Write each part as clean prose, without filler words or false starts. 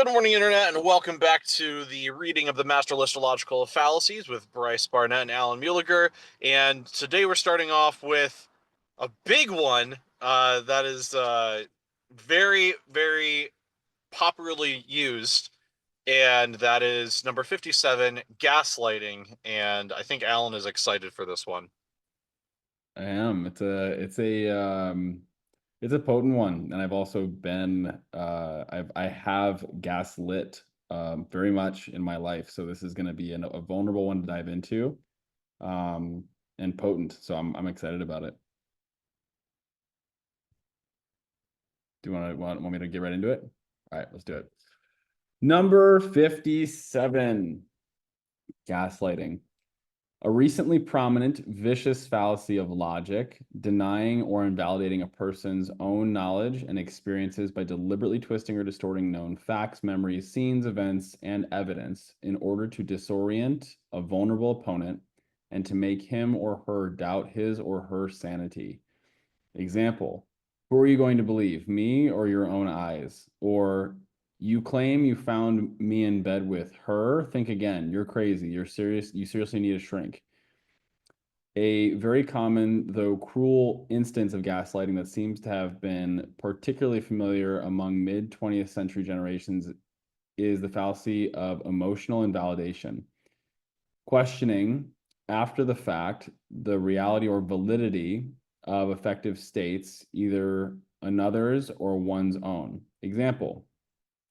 Good morning, Internet, and welcome back to the reading of the Master Listological Fallacies with Bryce Barnett and Alan Muliger. And today we're starting off with a big one that is very, very popularly used, and that is number 57, gaslighting. And I think Alan is excited for this one. I am. It's a potent one, and I've also been I have gaslit very much in my life. So this is going to be a vulnerable one to dive into, um, and potent. So I'm excited about it. Do you want me to get right into it? All right, let's do it. Number 57, gaslighting. A recently prominent vicious fallacy of logic, denying or invalidating a person's own knowledge and experiences by deliberately twisting or distorting known facts, memories, scenes, events, and evidence in order to disorient a vulnerable opponent and to make him or her doubt his or her sanity. Example, who are you going to believe, me or your own eyes? Or you claim you found me in bed with her. Think again. You're crazy. You're serious. You seriously need a shrink. A very common, though cruel, instance of gaslighting that seems to have been particularly familiar among mid 20th century generations is the fallacy of emotional invalidation. Questioning after the fact the reality or validity of affective states, either another's or one's own. Example,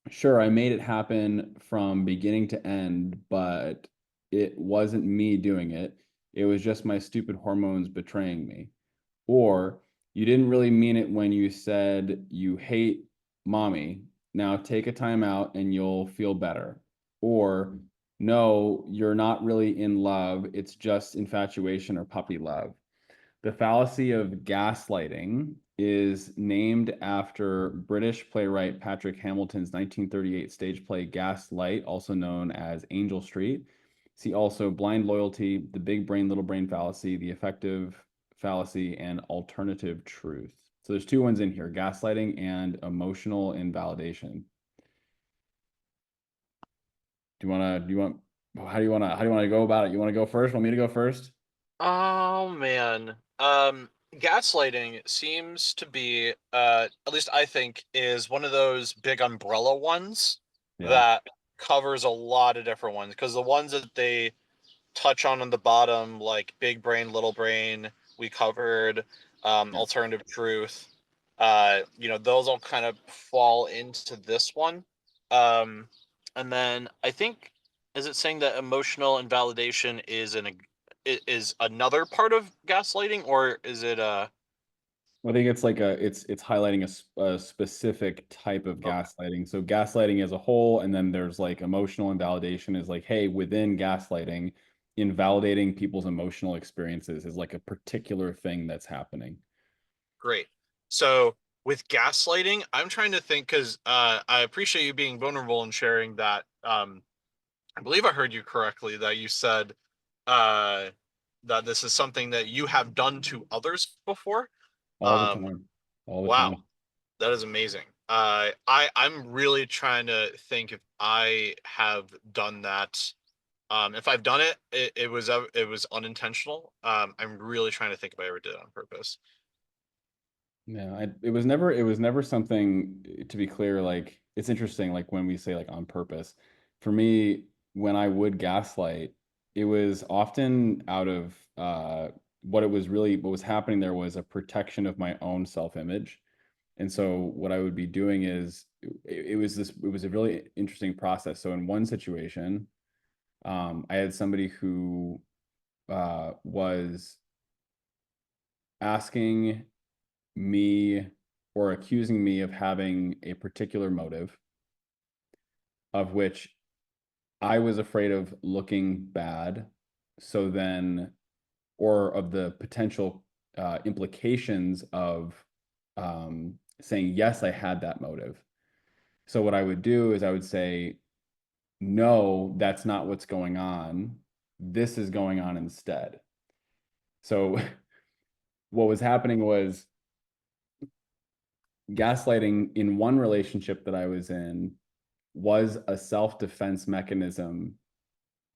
sure, I made it happen from beginning to end, but it wasn't me doing it. It was just my stupid hormones betraying me. Or you didn't really mean it when you said you hate mommy. Now take a time out and you'll feel better. Or no, you're not really in love. It's just infatuation or puppy love. The fallacy of gaslighting is named after British playwright Patrick Hamilton's 1938 stage play Gaslight, also known as Angel Street. See also blind loyalty, the big brain, little brain fallacy, the affective fallacy, and alternative truth. So there's two ones in here, gaslighting and emotional invalidation. How do you want to go about it? You want to go first? Want me to go first? Oh man. Gaslighting seems to be, at least I think, is one of those big umbrella ones Yeah. that covers a lot of different ones. Because the ones that they touch on the bottom, like big brain, little brain, we covered, Yeah. alternative truth, those all kind of fall into this one. Um, and then I think, is it saying that emotional invalidation is another part of gaslighting, or is it I think it's like it's highlighting a specific type of okay, gaslighting. So gaslighting as a whole, and then there's like emotional invalidation is like, hey, within gaslighting, invalidating people's emotional experiences is like a particular thing that's happening. great. So with gaslighting, I'm trying to think because I appreciate you being vulnerable and sharing that. I believe I heard you correctly that you said uh, that this is something that you have done to others before. All the Um, time. All the wow, time. that is amazing. I'm really trying to think if I have done that. If I've done it, it was unintentional. I'm really trying to think if I ever did it on purpose. Yeah, it was never something, to be clear, like it's interesting, like when we say like on purpose. For me, when I would gaslight, it was often out of what was happening there was a protection of my own self-image. And so what I would be doing is it was a really interesting process. So in one situation, I had somebody who was asking me or accusing me of having a particular motive of which I was afraid of looking bad. So then, or of the potential implications of saying, yes, I had that motive. So what I would do is I would say, no, that's not what's going on. This is going on instead. So what was happening was gaslighting in one relationship that I was in. was a self-defense mechanism.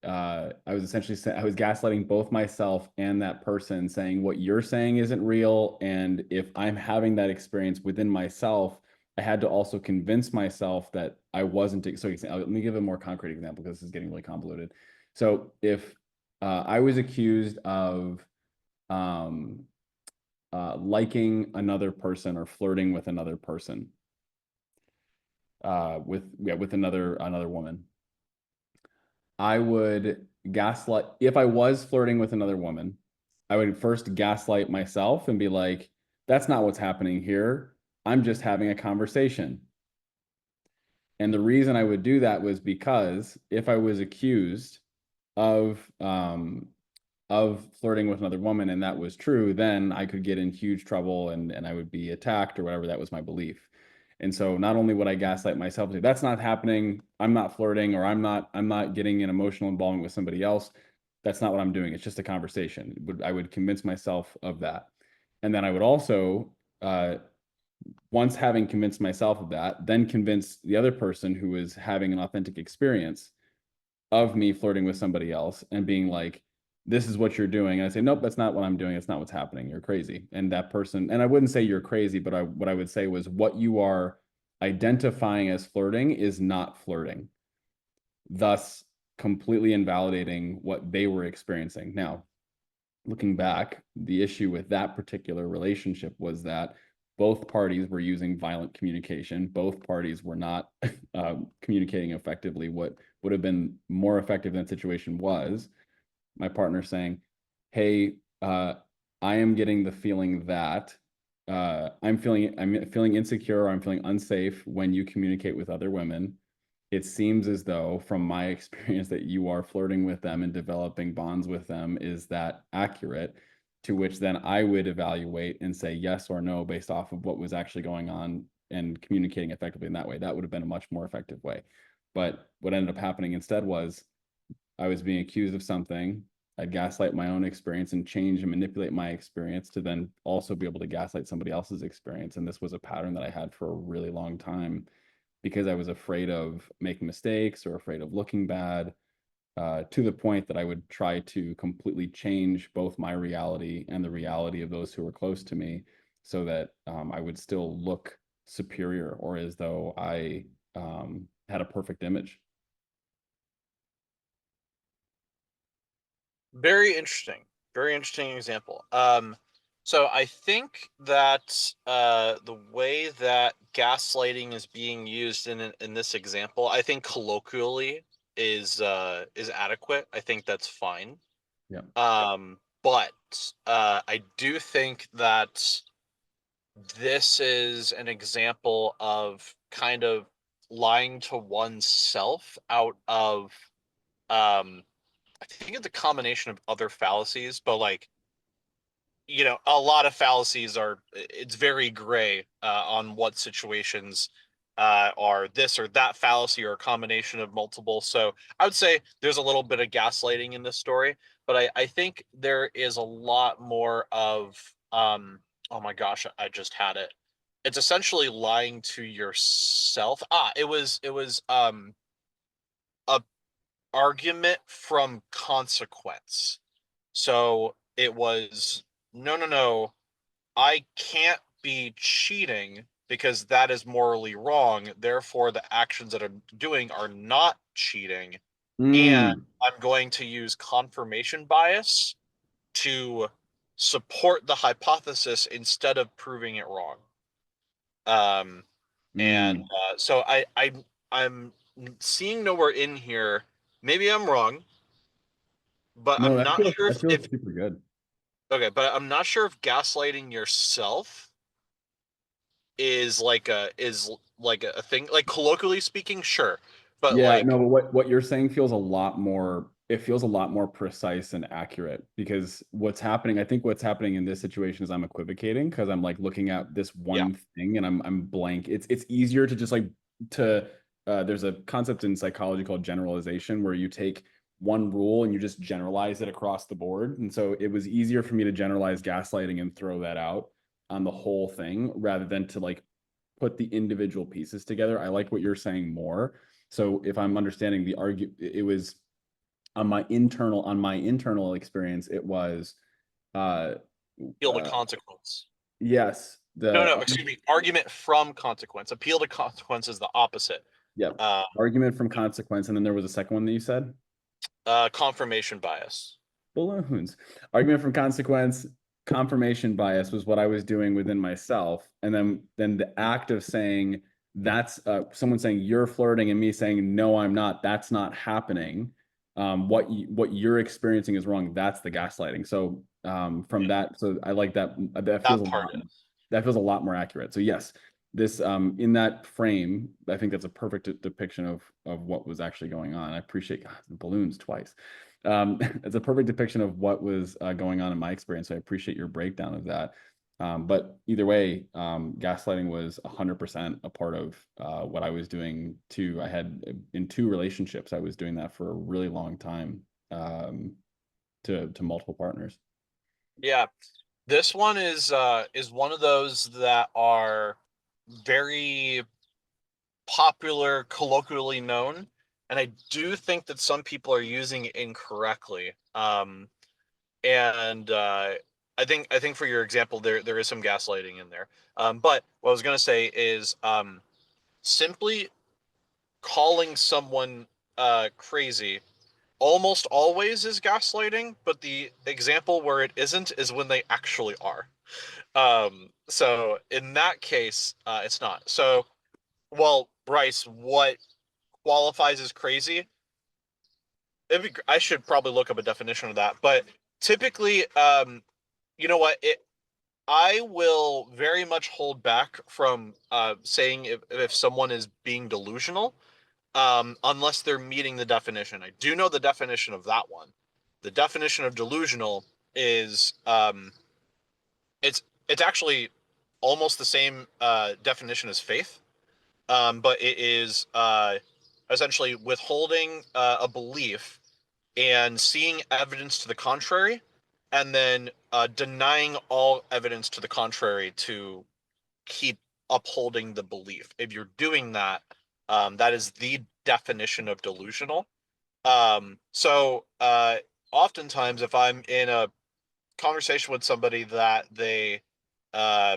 I was essentially saying, I was gaslighting both myself and that person, saying what you're saying isn't real. And if I'm having that experience within myself, I had to also convince myself that I wasn't. So let me give a more concrete example because this is getting really convoluted. So if I was accused of um, liking another person or flirting with another person, with another woman, I would gaslight. If I was flirting with another woman, I would first gaslight myself and be like, that's not what's happening here. I'm just having a conversation. And the reason I would do that was because if I was accused of flirting with another woman and that was true, then I could get in huge trouble and I would be attacked or whatever. That was my belief. And so not only would I gaslight myself, say, that's not happening, I'm not flirting, or I'm not getting an emotional involvement with somebody else. That's not what I'm doing. It's just a conversation. I would convince myself of that. And then I would also, once having convinced myself of that, then convince the other person who is having an authentic experience of me flirting with somebody else and being like, this is what you're doing. And I say, nope, that's not what I'm doing. It's not what's happening. You're crazy. And that person, and I wouldn't say you're crazy, but what I would say was what you are identifying as flirting is not flirting, thus completely invalidating what they were experiencing. Now, looking back, the issue with that particular relationship was that both parties were using violent communication. Both parties were not communicating effectively. What would have been more effective in that situation was my partner saying, "Hey, I am getting the feeling that I'm feeling insecure or I'm feeling unsafe when you communicate with other women. It seems as though, from my experience, that you are flirting with them and developing bonds with them. Is that accurate?" To which then I would evaluate and say yes or no based off of what was actually going on and communicating effectively in that way. That would have been a much more effective way. But what ended up happening instead was I was being accused of something. I'd gaslight my own experience and change and manipulate my experience to then also be able to gaslight somebody else's experience. And this was a pattern that I had for a really long time because I was afraid of making mistakes or afraid of looking bad, to the point that I would try to completely change both my reality and the reality of those who were close to me so that I would still look superior or as though I had a perfect image. Very interesting. Very interesting example. So I think that the way that gaslighting is being used in this example, I think colloquially is adequate. I think that's fine. Yeah. But I do think that this is an example of kind of lying to oneself out of I think it's a combination of other fallacies, but like, a lot of fallacies it's very gray on what situations are this or that fallacy or a combination of multiple. So I would say there's a little bit of gaslighting in this story, but I think there is a lot more of, oh my gosh, I just had it. It's essentially lying to yourself. It was a argument from consequence. So it was, no, no, no, I can't be cheating because that is morally wrong. Therefore, the actions that I'm doing are not cheating. And Mm, I'm going to use confirmation bias to support the hypothesis instead of proving it wrong. Um, and mm. so I'm seeing nowhere in here. Maybe I'm wrong, but No, I'm not sure that feels if super good. okay, but I'm not sure if gaslighting yourself is like a thing. Like colloquially speaking, sure, but Yeah, like no, but what you're saying feels a lot more, it feels a lot more precise and accurate because I think what's happening in this situation is I'm equivocating because I'm like looking at this yeah, one thing and I'm blank. It's easier to just like to there's a concept in psychology called generalization where you take one rule and you just generalize it across the board. And so it was easier for me to generalize gaslighting and throw that out on the whole thing rather than to like put the individual pieces together. I like what you're saying more. So if I'm understanding it was on my internal experience, it was uh Appeal to uh consequence. yes, No, excuse me. Argument from consequence. Appeal to consequence is the opposite. yep, Uh, argument from consequence, and then there was a second one that you said. Confirmation bias. Balloons. Argument from consequence, confirmation bias was what I was doing within myself. And then the act of saying that's someone saying you're flirting and me saying no, I'm not. That's not happening. What you're experiencing is wrong. That's the gaslighting. So from Yeah, that, so I like that. that part is. That feels a lot more accurate. So yes, this in that frame, I think that's a perfect depiction of what was actually going on. I appreciate God, the balloons twice. It's a perfect depiction of what was going on in my experience. So I appreciate your breakdown of that. But either way, gaslighting was 100% a part of what I was doing too. I had in two relationships, I was doing that for a really long time to multiple partners. Yeah, this one is one of those that are very popular, colloquially known, and I do think that some people are using it incorrectly. And I think for your example, there is some gaslighting in there. But what I was gonna say is simply calling someone crazy almost always is gaslighting, but the example where it isn't is when they actually are. So in that case, it's not. So, well, Bryce, what qualifies as crazy? I should probably look up a definition of that, but typically, you know what? I will very much hold back from saying if someone is being delusional, unless they're meeting the definition. I do know the definition of that one. The definition of delusional is it's actually almost the same definition as faith, but it is essentially withholding a belief and seeing evidence to the contrary, and then denying all evidence to the contrary to keep upholding the belief. If you're doing that, that is the definition of delusional. So oftentimes, if I'm in a conversation with somebody that they uh,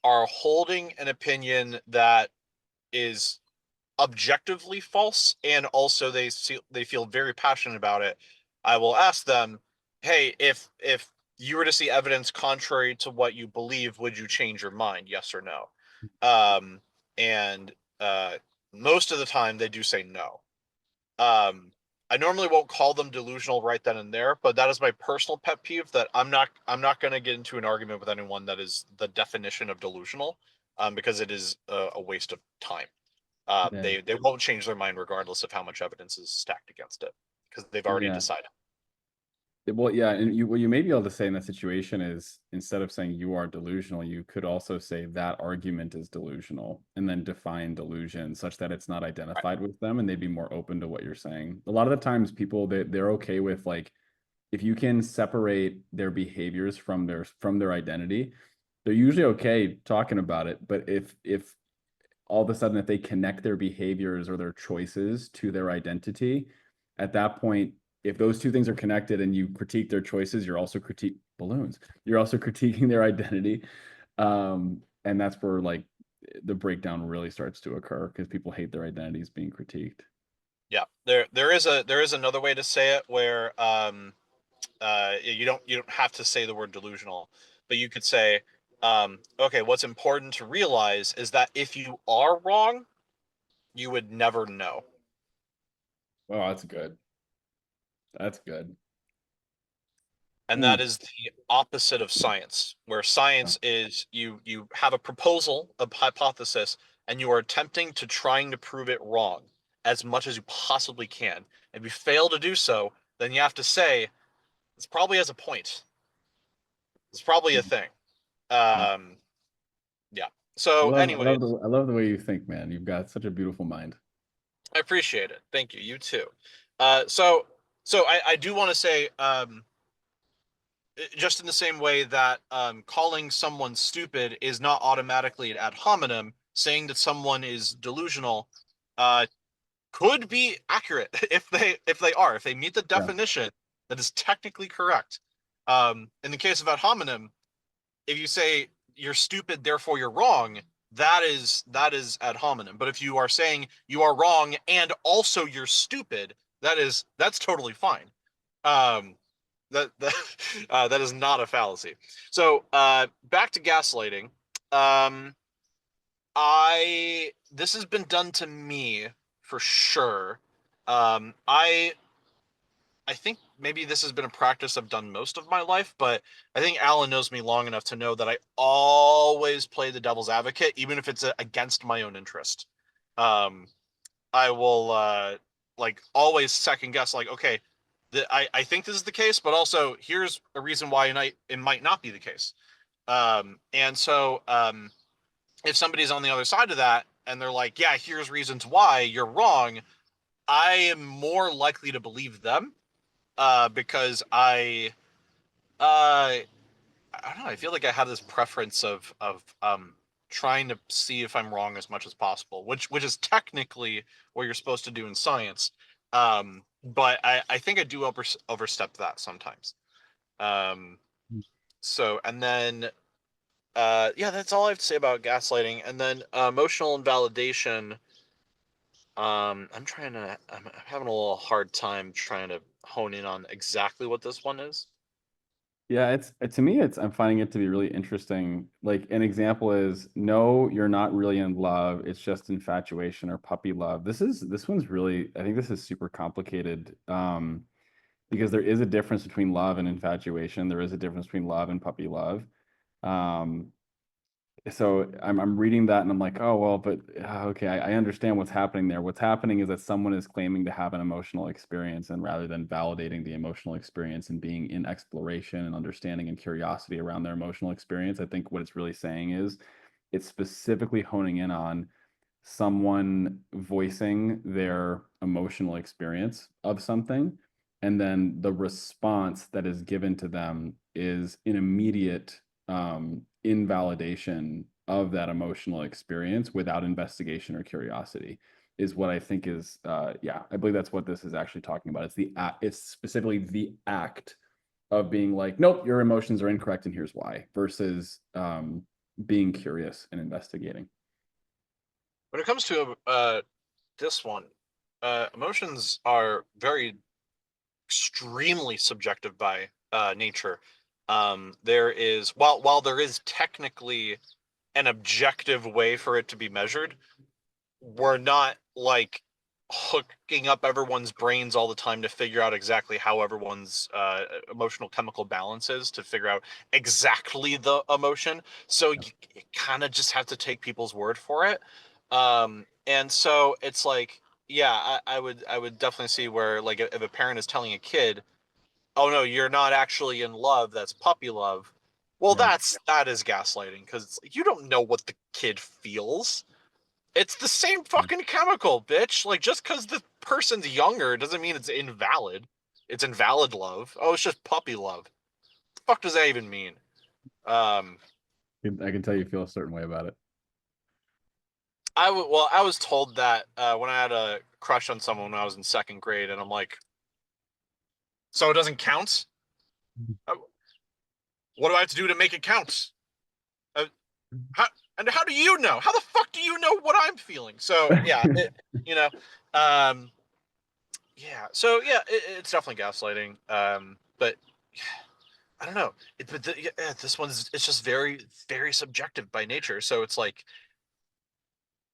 are holding an opinion that is objectively false, and also they feel very passionate about it, I will ask them, "Hey, if you were to see evidence contrary to what you believe, would you change your mind? Yes or no?" Um, and most of the time, they do say no. Um, I normally won't call them delusional right then and there, but that is my personal pet peeve. That I'm not going to get into an argument with anyone that is the definition of delusional, because it is a waste of time. Yeah. They won't change their mind regardless of how much evidence is stacked against it, because they've already Yeah. decided. Well, yeah, and what you may be able to say in that situation is instead of saying you are delusional, you could also say that argument is delusional and then define delusion such that it's not Right. identified with them and they'd be more open to what you're saying. A lot of the times people they're okay with like if you can separate their behaviors from their identity, they're usually okay talking about it. But if all of a sudden if they connect their behaviors or their choices to their identity, at that point, if those two things are connected and you critique their choices, you're also critique balloons. You're also critiquing their identity. And that's where like the breakdown really starts to occur because people hate their identities being critiqued. Yeah, there is another way to say it where you don't have to say the word delusional, but you could say, okay, what's important to realize is that if you are wrong, you would never know. Oh, that's good. That's good. And Hmm. that is the opposite of science, where science is you have a proposal, a hypothesis, and you are attempting to trying to prove it wrong as much as you possibly can. If you fail to do so, then you have to say it's probably has a point. It's probably a thing. Um, yeah. So, anyways, I love the way you think, man. You've got such a beautiful mind. I appreciate it. Thank you. You too. So I do want to say, just in the same way that calling someone stupid is not automatically an ad hominem, saying that someone is delusional could be accurate if they meet the definition that is technically correct. In the case of ad hominem, if you say you're stupid, therefore you're wrong, that is ad hominem. But if you are saying you are wrong and also you're stupid, that's totally fine. Um, that that is not a fallacy. So back to gaslighting. Um, I this has been done to me for sure. I think maybe this has been a practice I've done most of my life, but I think Alan knows me long enough to know that I always play the devil's advocate, even if it's against my own interest. Um, I will like always second guess, like, okay, I think this is the case, but also here's a reason why it might not be the case. And so if somebody's on the other side of that and they're like, yeah, here's reasons why you're wrong, I am more likely to believe them because I don't know. I feel like I have this preference of trying to see if I'm wrong as much as possible, which is technically what you're supposed to do in science. But I think I do overstep that sometimes. Um, so and then yeah, that's all I have to say about gaslighting. And then emotional invalidation. I'm having a little hard time trying to hone in on exactly what this one is. Yeah, to me, I'm finding it to be really interesting. Like an example is, no, you're not really in love. It's just infatuation or puppy love. This one's really, I think this is super complicated. Because there is a difference between love and infatuation. There is a difference between love and puppy love. Um, so I'm reading that and I'm like, oh well, but okay, I understand what's happening there. What's happening is that someone is claiming to have an emotional experience, and rather than validating the emotional experience and being in exploration and understanding and curiosity around their emotional experience, I think what it's really saying is it's specifically honing in on someone voicing their emotional experience of something, and then the response that is given to them is an immediate invalidation of that emotional experience without investigation or curiosity is what I think is yeah, I believe that's what this is actually talking about. It's specifically the act of being like, nope, your emotions are incorrect and here's why, versus being curious and investigating. When it comes to this one, emotions are very extremely subjective by nature. There is while there is technically an objective way for it to be measured, we're not like hooking up everyone's brains all the time to figure out exactly how everyone's emotional chemical balance is to figure out exactly the emotion. So you kind of just have to take people's word for it. And so it's like, yeah, I would definitely see where, like, if a parent is telling a kid, oh no, you're not actually in love, that's puppy love. Well, Yeah. that is gaslighting, because you don't know what the kid feels. It's the same fucking chemical, bitch. Like, just because the person's younger doesn't mean it's invalid. It's invalid love. Oh, it's just puppy love. The fuck does that even mean? Um, I can tell you feel a certain way about it. I was told that when I had a crush on someone when I was in second grade, and I'm like, so it doesn't count? Uh, What do I have to do to make it count? Uh, how and how do you know? How the fuck do you know what I'm feeling? So yeah, you know, um, yeah. So yeah, it's definitely gaslighting. But I don't know. Yeah, this one's it's just very subjective by nature. So it's like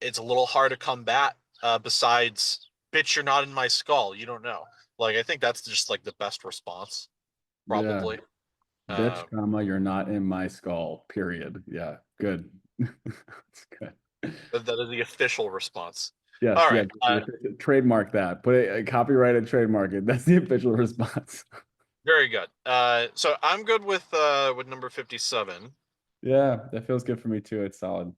it's a little hard to combat. Besides, bitch, you're not in my skull. You don't know. Like, I think that's just like the best response, Yeah. probably. Bitch, Um, comma, you're not in my skull. Period. Yeah. Good. That's good. that is the official response. Yes. All Yeah. right. Trademark that. Put it, copyright and trademark it. That's the official response. Very good. So I'm good with number 57. Yeah. That feels good for me too. It's solid.